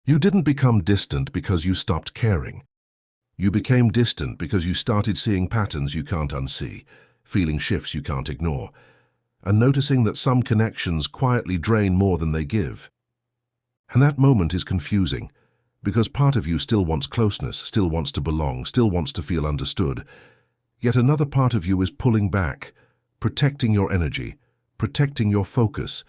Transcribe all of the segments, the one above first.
You didn't become distant because you stopped caring. You became distant because you started seeing patterns you can't unsee, feeling shifts you can't ignore, and noticing that some connections quietly drain more than they give. And that moment is confusing, because part of you still wants closeness, still wants to belong, still wants to feel understood. Yet another part of you is pulling back, protecting your energy, protecting your focus,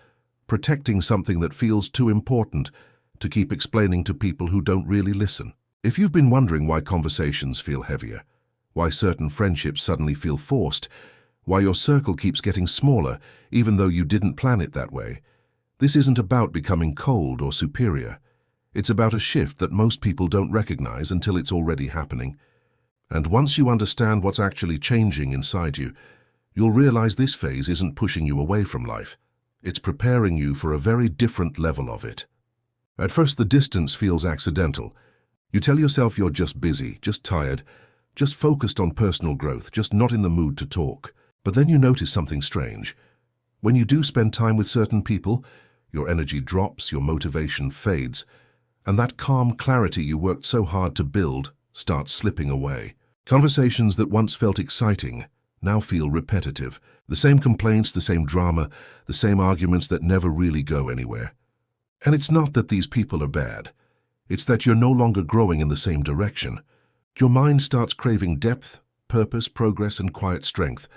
protecting something that feels too important to keep explaining to people who don't really listen. If you've been wondering why conversations feel heavier, why certain friendships suddenly feel forced, why your circle keeps getting smaller even though you didn't plan it that way, this isn't about becoming cold or superior. It's about a shift that most people don't recognize until it's already happening. And once you understand what's actually changing inside you, you'll realize this phase isn't pushing you away from life. It's preparing you for a very different level of it. At first, the distance feels accidental. You tell yourself you're just busy, just tired, just focused on personal growth, just not in the mood to talk. But then you notice something strange. When you do spend time with certain people, your energy drops, your motivation fades, and that calm clarity you worked so hard to build starts slipping away. Conversations that once felt exciting now feel repetitive. The same complaints, the same drama, the same arguments that never really go anywhere. And it's not that these people are bad. It's that you're no longer growing in the same direction. Your mind starts craving depth, purpose, progress, and quiet strength,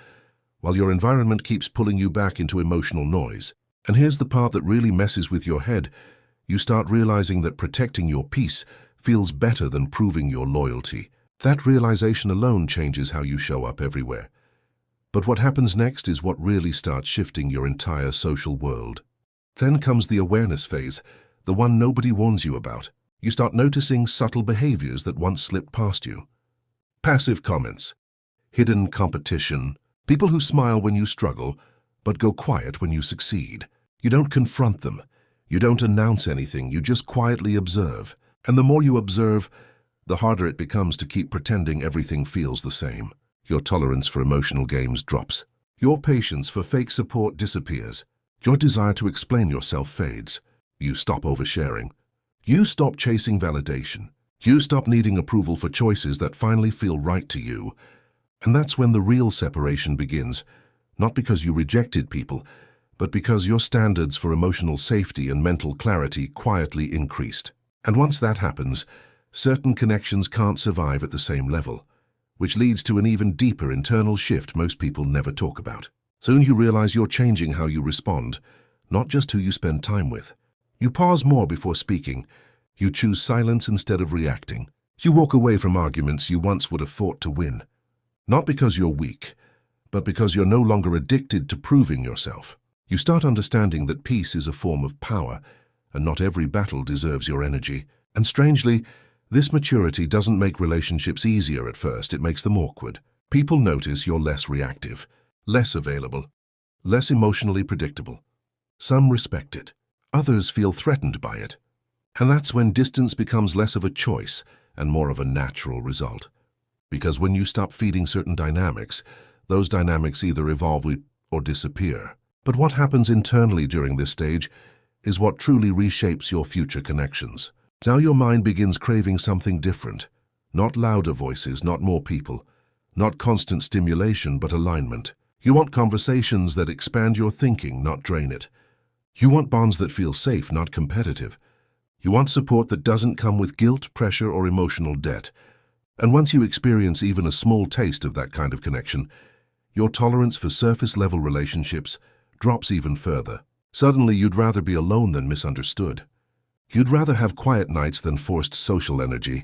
while your environment keeps pulling you back into emotional noise. And here's the part that really messes with your head. You start realizing that protecting your peace feels better than proving your loyalty. That realization alone changes how you show up everywhere. But what happens next is what really starts shifting your entire social world. Then comes the awareness phase, the one nobody warns you about. You start noticing subtle behaviors that once slipped past you. Passive comments, hidden competition, people who smile when you struggle, but go quiet when you succeed. You don't confront them. You don't announce anything. You just quietly observe. And the more you observe, the harder it becomes to keep pretending everything feels the same. Your tolerance for emotional games drops. Your patience for fake support disappears. Your desire to explain yourself fades. You stop oversharing. You stop chasing validation. You stop needing approval for choices that finally feel right to you. And that's when the real separation begins, not because you rejected people, but because your standards for emotional safety and mental clarity quietly increased. And once that happens, certain connections can't survive at the same level, which leads to an even deeper internal shift most people never talk about. Soon you realize you're changing how you respond, not just who you spend time with. You pause more before speaking. You choose silence instead of reacting. You walk away from arguments you once would have fought to win. Not because you're weak, but because you're no longer addicted to proving yourself. You start understanding that peace is a form of power, and not every battle deserves your energy. And strangely, this maturity doesn't make relationships easier at first, it makes them awkward. People notice you're less reactive, less available, less emotionally predictable. Some respect it. Others feel threatened by it. And that's when distance becomes less of a choice and more of a natural result. Because when you stop feeding certain dynamics, those dynamics either evolve or disappear. But what happens internally during this stage is what truly reshapes your future connections. Now your mind begins craving something different. Not louder voices, not more people. Not constant stimulation, but alignment. You want conversations that expand your thinking, not drain it. You want bonds that feel safe, not competitive. You want support that doesn't come with guilt, pressure, or emotional debt. And once you experience even a small taste of that kind of connection, your tolerance for surface-level relationships drops even further. Suddenly, you'd rather be alone than misunderstood. You'd rather have quiet nights than forced social energy.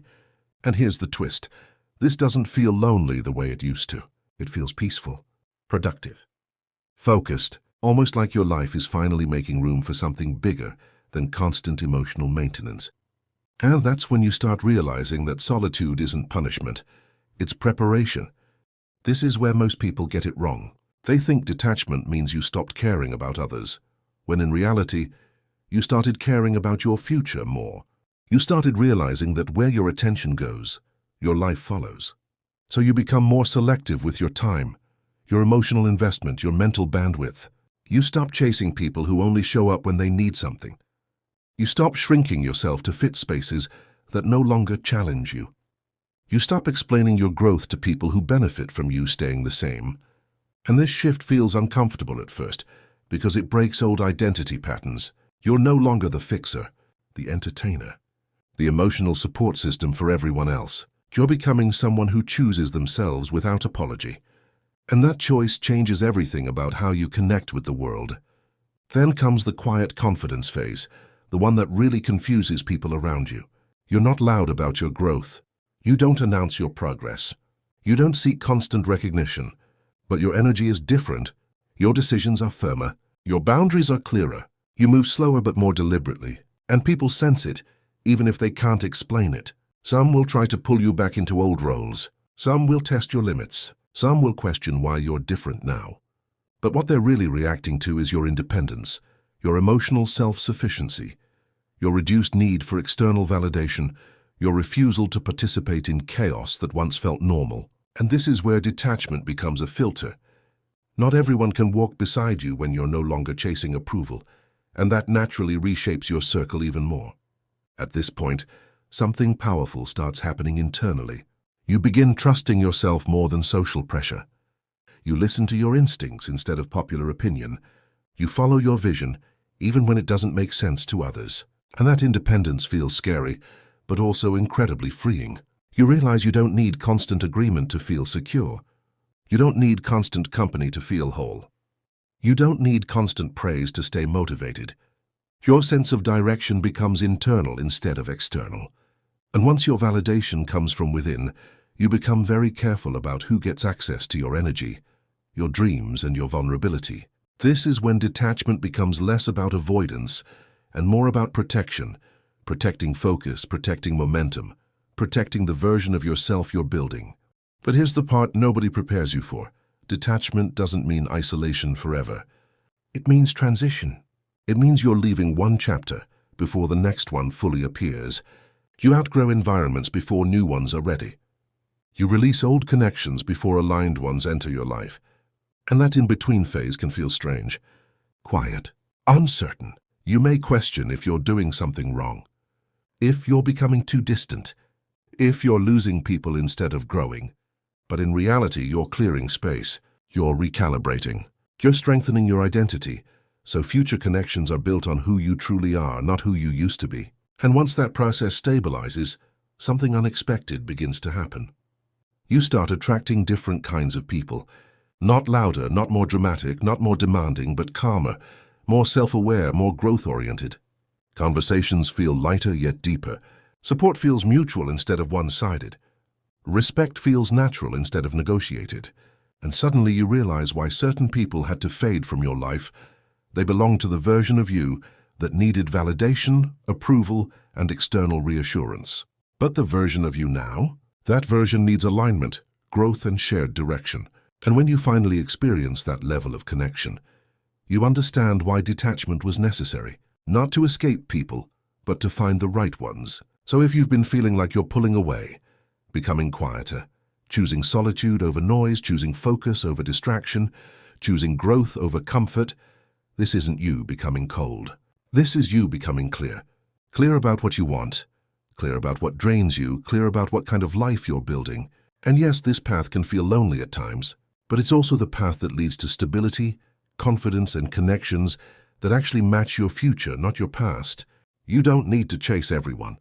And here's the twist. This doesn't feel lonely the way it used to. It feels peaceful, productive, focused, almost like your life is finally making room for something bigger than constant emotional maintenance. And that's when you start realizing that solitude isn't punishment, it's preparation. This is where most people get it wrong. They think detachment means you stopped caring about others, when in reality, you started caring about your future more. You started realizing that where your attention goes, your life follows. So you become more selective with your time, your emotional investment, your mental bandwidth. You stop chasing people who only show up when they need something. You stop shrinking yourself to fit spaces that no longer challenge you. You stop explaining your growth to people who benefit from you staying the same. And this shift feels uncomfortable at first because it breaks old identity patterns. You're no longer the fixer, the entertainer, the emotional support system for everyone else. You're becoming someone who chooses themselves without apology. And that choice changes everything about how you connect with the world. Then comes the quiet confidence phase, the one that really confuses people around you. You're not loud about your growth. You don't announce your progress. You don't seek constant recognition. But your energy is different. Your decisions are firmer. Your boundaries are clearer. You move slower but more deliberately. And people sense it, even if they can't explain it. Some will try to pull you back into old roles. Some will test your limits. Some will question why you're different now. But what they're really reacting to is your independence, your emotional self-sufficiency, your reduced need for external validation, your refusal to participate in chaos that once felt normal. And this is where detachment becomes a filter. Not everyone can walk beside you when you're no longer chasing approval, and that naturally reshapes your circle even more. At this point, something powerful starts happening internally. You begin trusting yourself more than social pressure. You listen to your instincts instead of popular opinion. You follow your vision, even when it doesn't make sense to others. And that independence feels scary, but also incredibly freeing. You realize you don't need constant agreement to feel secure. You don't need constant company to feel whole. You don't need constant praise to stay motivated. Your sense of direction becomes internal instead of external. And once your validation comes from within, you become very careful about who gets access to your energy, your dreams, and your vulnerability. This is when detachment becomes less about avoidance and more about protection, protecting focus, protecting momentum, protecting the version of yourself you're building. But here's the part nobody prepares you for. Detachment doesn't mean isolation forever. It means transition. It means you're leaving one chapter before the next one fully appears. You outgrow environments before new ones are ready. You release old connections before aligned ones enter your life. And that in-between phase can feel strange, quiet, uncertain. You may question if you're doing something wrong, if you're becoming too distant, if you're losing people instead of growing. But in reality, you're clearing space, you're recalibrating, you're strengthening your identity, so future connections are built on who you truly are, not who you used to be. And once that process stabilizes, something unexpected begins to happen. You start attracting different kinds of people. Not louder, not more dramatic, not more demanding, but calmer, more self-aware, more growth-oriented. Conversations feel lighter yet deeper. Support feels mutual instead of one-sided. Respect feels natural instead of negotiated. And suddenly you realize why certain people had to fade from your life. They belonged to the version of you that needed validation, approval, and external reassurance. But the version of you now? That version needs alignment, growth, and shared direction. And when you finally experience that level of connection, you understand why detachment was necessary. Not to escape people, but to find the right ones. So if you've been feeling like you're pulling away, becoming quieter, choosing solitude over noise, choosing focus over distraction, choosing growth over comfort, this isn't you becoming cold. This is you becoming clear. Clear about what you want, clear about what drains you, clear about what kind of life you're building. And yes, this path can feel lonely at times, but it's also the path that leads to stability, confidence, and connections that actually match your future, not your past. You don't need to chase everyone.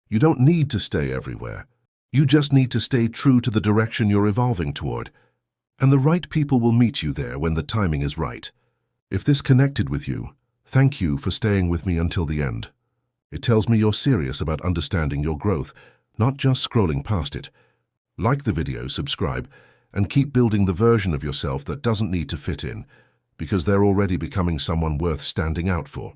You don't need to stay everywhere. You just need to stay true to the direction you're evolving toward. And the right people will meet you there when the timing is right. If this connected with you, thank you for staying with me until the end. It tells me you're serious about understanding your growth, not just scrolling past it. Like the video, subscribe, and keep building the version of yourself that doesn't need to fit in, because they're already becoming someone worth standing out for.